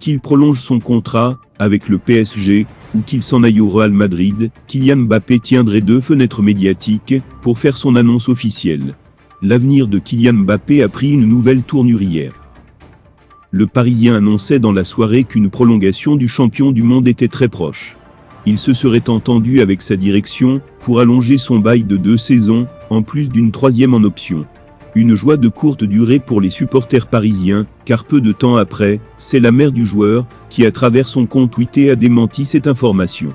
qu'il prolonge son contrat avec le PSG ou qu'il s'en aille au Real Madrid, Kylian Mbappé tiendrait 2 fenêtres médiatiques pour faire son annonce officielle. L'avenir de Kylian Mbappé a pris une nouvelle tournure hier. Le Parisien annonçait dans la soirée qu'une prolongation du champion du monde était très proche. Il se serait entendu avec sa direction pour allonger son bail de 2 saisons, en plus d'une 3e en option. Une joie de courte durée pour les supporters parisiens, car peu de temps après, c'est la mère du joueur qui, à travers son compte Twitter, a démenti cette information.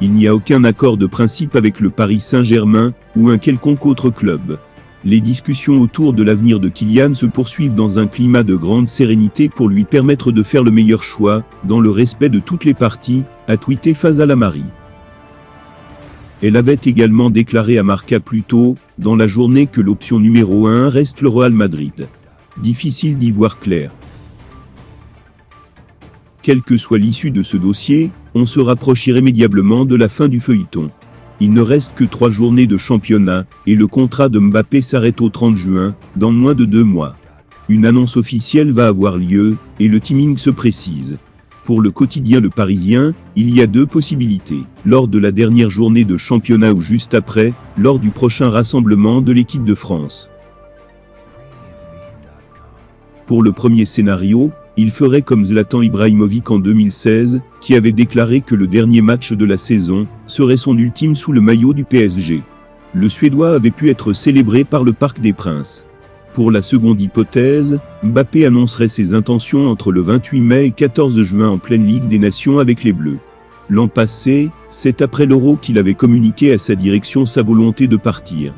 Il n'y a aucun accord de principe avec le Paris Saint-Germain ou un quelconque autre club. Les discussions autour de l'avenir de Kylian se poursuivent dans un climat de grande sérénité pour lui permettre de faire le meilleur choix, dans le respect de toutes les parties, a tweeté Fazal Amari. Elle avait également déclaré à Marca plus tôt, dans la journée, que l'option numéro 1 reste le Real Madrid. Difficile d'y voir clair. Quelle que soit l'issue de ce dossier, on se rapproche irrémédiablement de la fin du feuilleton. Il ne reste que 3 journées de championnat, et le contrat de Mbappé s'arrête au 30 juin, dans moins de 2 mois. Une annonce officielle va avoir lieu, et le timing se précise. Pour le quotidien Le Parisien, il y a 2 possibilités. Lors de la dernière journée de championnat ou juste après, lors du prochain rassemblement de l'équipe de France. Pour le premier scénario, il ferait comme Zlatan Ibrahimovic en 2016, qui avait déclaré que le dernier match de la saison serait son ultime sous le maillot du PSG. Le Suédois avait pu être célébré par le Parc des Princes. Pour la seconde hypothèse, Mbappé annoncerait ses intentions entre le 28 mai et 14 juin en pleine Ligue des Nations avec les Bleus. L'an passé, c'est après l'Euro qu'il avait communiqué à sa direction sa volonté de partir.